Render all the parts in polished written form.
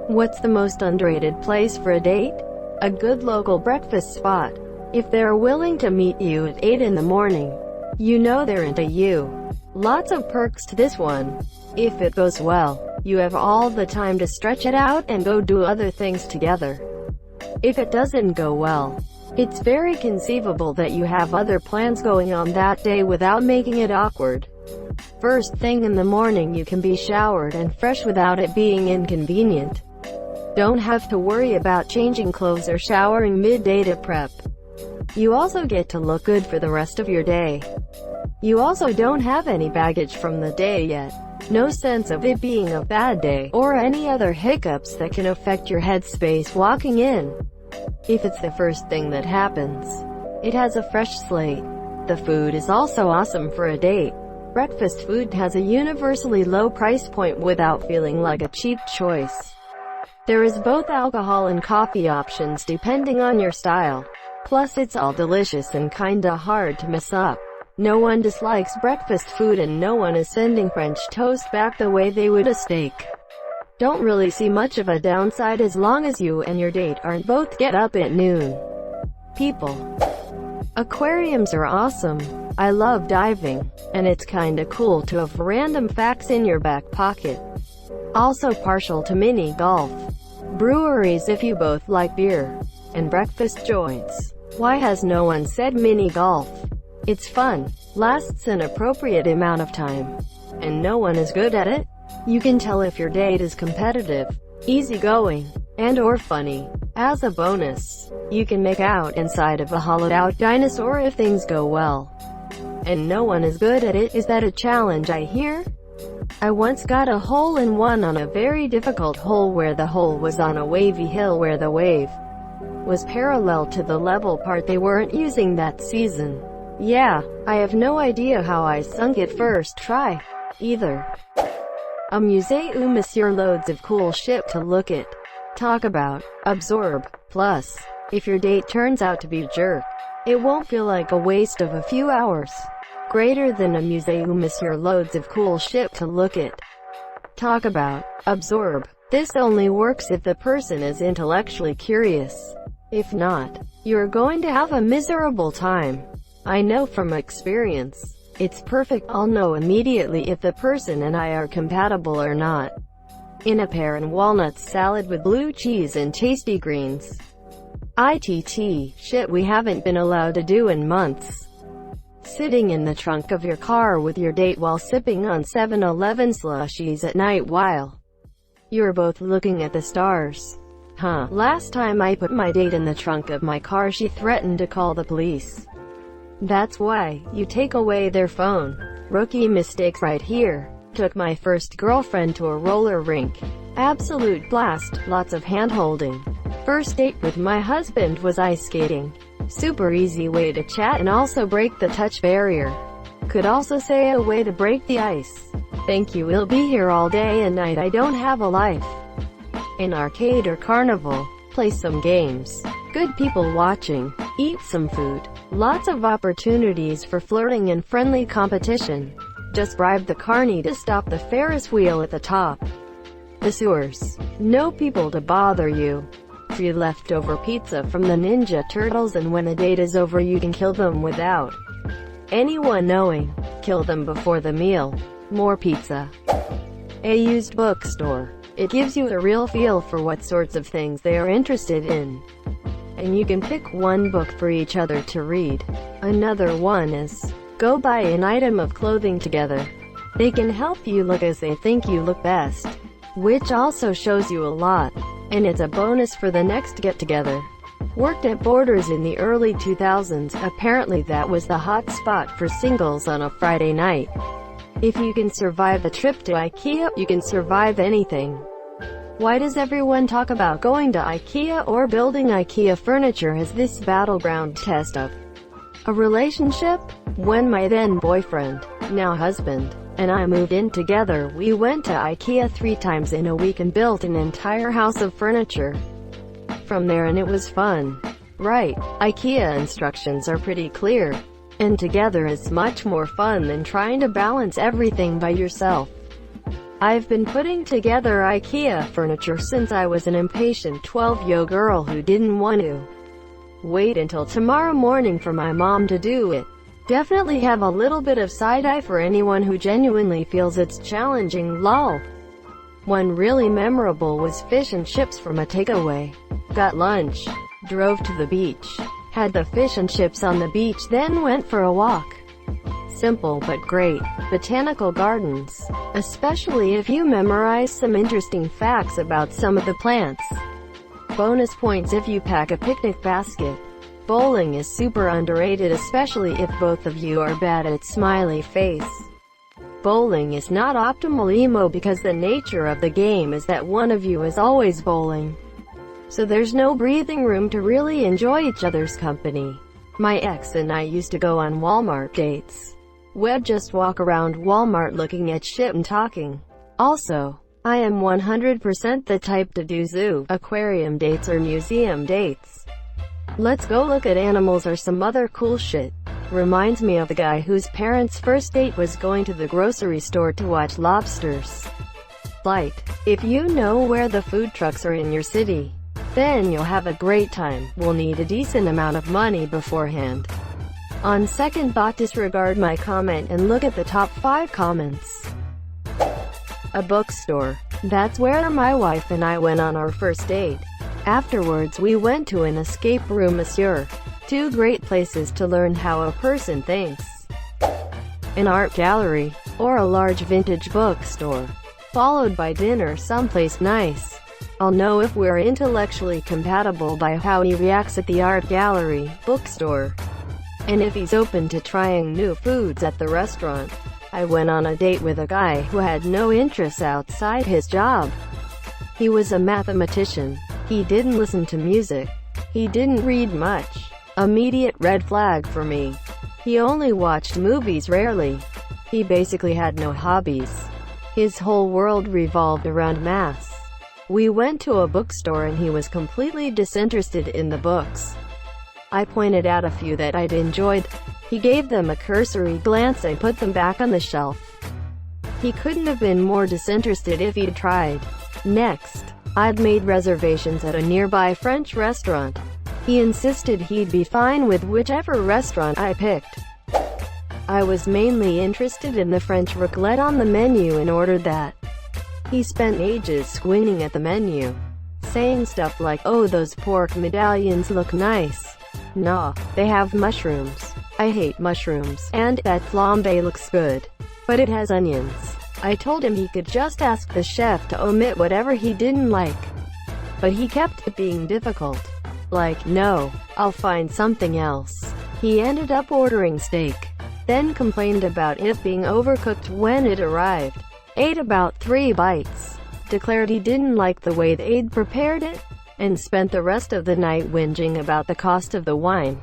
What's the most underrated place for a date? A good local breakfast spot. If they're willing to meet you at 8 in the morning, you know they're into you. Lots of perks to this one. If it goes well, you have all the time to stretch it out and go do other things together. If it doesn't go well, it's very conceivable that you have other plans going on that day without making it awkward. First thing in the morning you can be showered and fresh without it being inconvenient. Don't have to worry about changing clothes or showering midday to prep. You also get to look good for the rest of your day. You also don't have any baggage from the day yet. No sense of it being a bad day, or any other hiccups that can affect your headspace walking in. If it's the first thing that happens, it has a fresh slate. The food is also awesome for a date. Breakfast food has a universally low price point without feeling like a cheap choice. There is both alcohol and coffee options depending on your style. Plus it's all delicious and kinda hard to mess up. No one dislikes breakfast food and no one is sending French toast back the way they would a steak. Don't really see much of a downside as long as you and your date aren't both get up at noon. People. Aquariums are awesome. I love diving, and it's kinda cool to have random facts in your back pocket. Also partial to mini golf. Breweries if you both like beer. And breakfast joints. Why has no one said mini golf? It's fun, lasts an appropriate amount of time, and no one is good at it. You can tell if your date is competitive, easygoing, and/or funny. As a bonus, you can make out inside of a hollowed-out dinosaur if things go well. And no one is good at it. Is that a challenge I hear? I once got a hole-in-one on a very difficult hole where the hole was on a wavy hill where the wave was parallel to the level part they weren't using that season. Yeah, I have no idea how I sunk it first try, either. A musée où monsieur loads of cool shit to look at, talk about, absorb. Plus, if your date turns out to be a jerk, it won't feel like a waste of a few hours. Greater than a musée où monsieur loads of cool shit to look at, talk about, absorb. This only works if the person is intellectually curious. If not, you're going to have a miserable time. I know from experience. It's perfect. I'll know immediately if the person and I are compatible or not. In a pear and walnuts salad with blue cheese and tasty greens. ITT, shit we haven't been allowed to do in months. Sitting in the trunk of your car with your date while sipping on 7-Eleven slushies at night while you're both looking at the stars. Huh, last time I put my date in the trunk of my car she threatened to call the police. That's why you take away their phone. Rookie mistakes right here. Took my first girlfriend to a roller rink. Absolute blast, lots of hand-holding. First date with my husband was ice skating. Super easy way to chat and also break the touch barrier. Could also say a way to break the ice. Thank you, we'll be here all day and night, I don't have a life. An arcade or carnival. Play some games. Good people watching. Eat some food. Lots of opportunities for flirting and friendly competition. Just bribe the carny to stop the Ferris wheel at the top. The sewers. No people to bother you. Free leftover pizza from the Ninja Turtles, and when the date is over you can kill them without anyone knowing. Kill them before the meal. More pizza. A used bookstore. It gives you a real feel for what sorts of things they are interested in. And you can pick one book for each other to read. Another one is, go buy an item of clothing together. They can help you look as they think you look best, which also shows you a lot. And it's a bonus for the next get-together. Worked at Borders in the early 2000s, apparently that was the hot spot for singles on a Friday night. If you can survive a trip to IKEA, you can survive anything. Why does everyone talk about going to IKEA or building IKEA furniture as this battleground test of a relationship? When my then boyfriend, now husband, and I moved in together, we went to IKEA 3 times in a week and built an entire house of furniture from there, and it was fun. Right, IKEA instructions are pretty clear. And together is much more fun than trying to balance everything by yourself. I've been putting together IKEA furniture since I was an impatient 12-year-old girl who didn't want to wait until tomorrow morning for my mom to do it. Definitely have a little bit of side-eye for anyone who genuinely feels it's challenging, lol. One really memorable was fish and chips from a takeaway. Got lunch, drove to the beach, had the fish and chips on the beach, then went for a walk. Simple but great. Botanical gardens. Especially if you memorize some interesting facts about some of the plants. Bonus points if you pack a picnic basket. Bowling is super underrated, especially if both of you are bad at smiley face. Bowling is not optimal emo because the nature of the game is that one of you is always bowling. So there's no breathing room to really enjoy each other's company. My ex and I used to go on Walmart dates. We'd just walk around Walmart looking at shit and talking. Also, I am 100% the type to do zoo, aquarium dates or museum dates. Let's go look at animals or some other cool shit. Reminds me of the guy whose parents' first date was going to the grocery store to watch lobsters. Light. If you know where the food trucks are in your city, then you'll have a great time. We'll need a decent amount of money beforehand. On second thought, disregard my comment and look at the top 5 comments. A bookstore. That's where my wife and I went on our first date. Afterwards we went to an escape room, monsieur. 2 great places to learn how a person thinks. An art gallery, or a large vintage bookstore. Followed by dinner someplace nice. I'll know if we're intellectually compatible by how he reacts at the art gallery, bookstore, and if he's open to trying new foods at the restaurant. I went on a date with a guy who had no interests outside his job. He was a mathematician. He didn't listen to music. He didn't read much. Immediate red flag for me. He only watched movies rarely. He basically had no hobbies. His whole world revolved around maths. We went to a bookstore and he was completely disinterested in the books. I pointed out a few that I'd enjoyed. He gave them a cursory glance and put them back on the shelf. He couldn't have been more disinterested if he'd tried. Next, I'd made reservations at a nearby French restaurant. He insisted he'd be fine with whichever restaurant I picked. I was mainly interested in the French raclette on the menu and ordered that. He spent ages squinting at the menu, saying stuff like, "Oh, those pork medallions look nice. Nah, they have mushrooms. I hate mushrooms. And that flambe looks good, but it has onions." I told him he could just ask the chef to omit whatever he didn't like. But he kept being difficult. Like, "No, I'll find something else." He ended up ordering steak, then complained about it being overcooked when it arrived. Ate about 3 bites, declared he didn't like the way they'd prepared it, and spent the rest of the night whinging about the cost of the wine.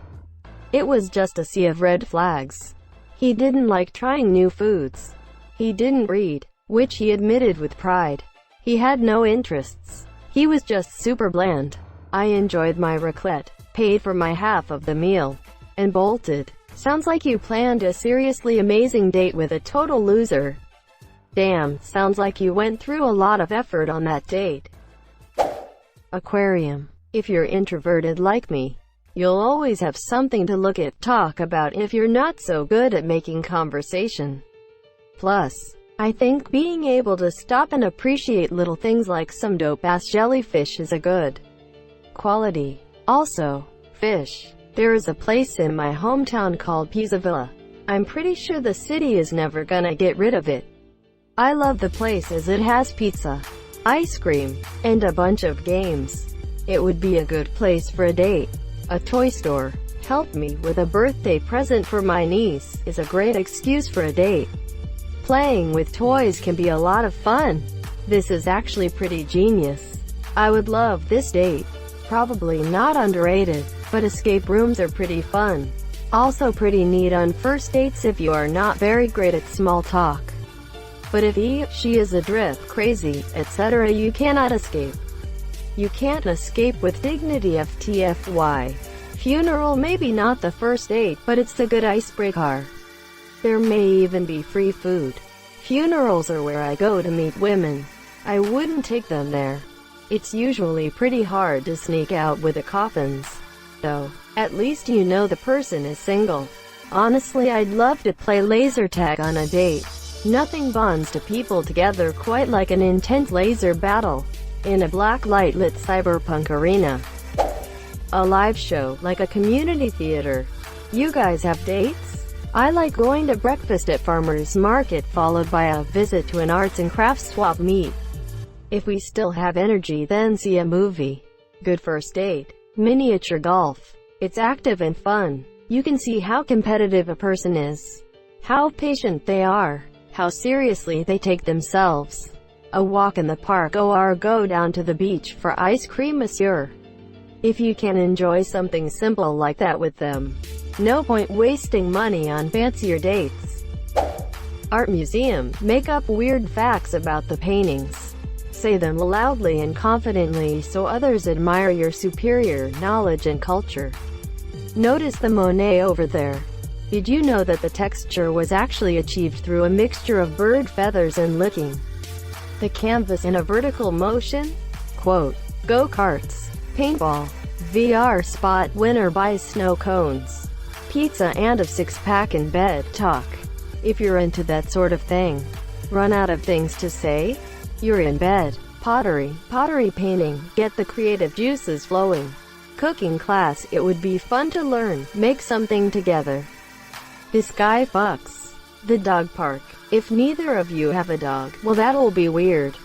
It was just a sea of red flags. He didn't like trying new foods. He didn't read, which he admitted with pride. He had no interests. He was just super bland. I enjoyed my raclette, paid for my half of the meal, and bolted. Sounds like you planned a seriously amazing date with a total loser. Damn, sounds like you went through a lot of effort on that date. Aquarium. If you're introverted like me, you'll always have something to look at, talk about if you're not so good at making conversation. Plus, I think being able to stop and appreciate little things like some dope-ass jellyfish is a good quality. Also, fish. There is a place in my hometown called Pizza Villa. I'm pretty sure the city is never gonna get rid of it. I love the place as it has pizza, ice cream, and a bunch of games. It would be a good place for a date. A toy store. Help me with a birthday present for my niece is a great excuse for a date. Playing with toys can be a lot of fun. This is actually pretty genius. I would love this date. Probably not underrated, but escape rooms are pretty fun. Also pretty neat on first dates if you are not very great at small talk. But if she is adrift, crazy, etc., you cannot escape. You can't escape with dignity. FTFY. Funeral maybe not the first date, but it's a good icebreaker. There may even be free food. Funerals are where I go to meet women. I wouldn't take them there. It's usually pretty hard to sneak out with the coffins. Though, at least you know the person is single. Honestly, I'd love to play laser tag on a date. Nothing bonds two people together quite like an intense laser battle in a black light-lit cyberpunk arena. A live show, like a community theater. You guys have dates? I like going to breakfast at farmer's market followed by a visit to an arts and crafts swap meet. If we still have energy, then see a movie. Good first date. Miniature golf. It's active and fun. You can see how competitive a person is, how patient they are, how seriously they take themselves. A walk in the park or go down to the beach for ice cream, monsieur. If you can enjoy something simple like that with them, no point wasting money on fancier dates. Art museum. Make up weird facts about the paintings. Say them loudly and confidently so others admire your superior knowledge and culture. Notice the Monet over there. Did you know that the texture was actually achieved through a mixture of bird feathers and licking the canvas in a vertical motion? Quote, go-karts, paintball, VR spot, winner buys snow cones, pizza and a six-pack in bed talk. If you're into that sort of thing, run out of things to say? You're in bed. Pottery painting, get the creative juices flowing. Cooking class, it would be fun to learn, make something together. This guy fucks. The dog park. If neither of you have a dog, well, that'll be weird.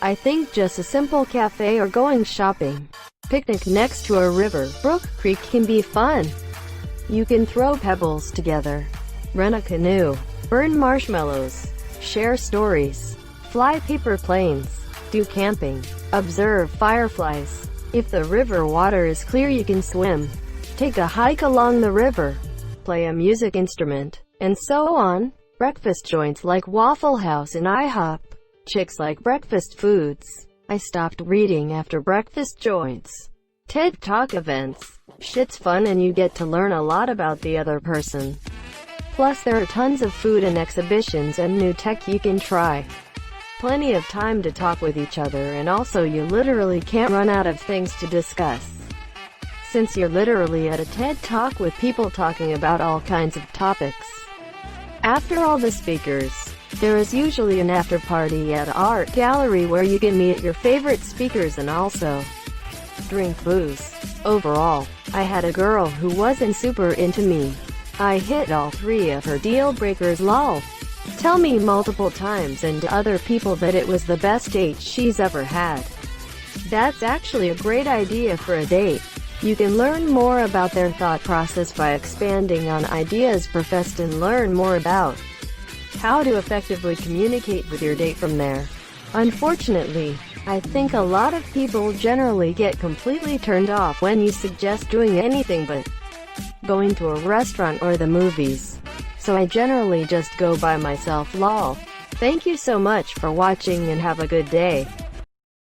I think just a simple cafe or going shopping. Picnic next to a river, brook, creek can be fun. You can throw pebbles together, rent a canoe, burn marshmallows, share stories, fly paper planes, do camping, observe fireflies. If the river water is clear, you can swim, take a hike along the river, play a music instrument, and so on. Breakfast joints like Waffle House and IHOP. Chicks like breakfast foods. I stopped reading after breakfast joints. TED Talk events. Shit's fun and you get to learn a lot about the other person. Plus there are tons of food and exhibitions and new tech you can try. Plenty of time to talk with each other, and also you literally can't run out of things to discuss, since you're literally at a TED Talk with people talking about all kinds of topics. After all the speakers, there is usually an after party at an art gallery where you can meet your favorite speakers and also drink booze. Overall, I had a girl who wasn't super into me. I hit all three of her deal breakers, lol. Tell me multiple times and to other people that it was the best date she's ever had. That's actually a great idea for a date. You can learn more about their thought process by expanding on ideas professed and learn more about how to effectively communicate with your date from there. Unfortunately, I think a lot of people generally get completely turned off when you suggest doing anything but going to a restaurant or the movies. So I generally just go by myself, lol. Thank you so much for watching and have a good day.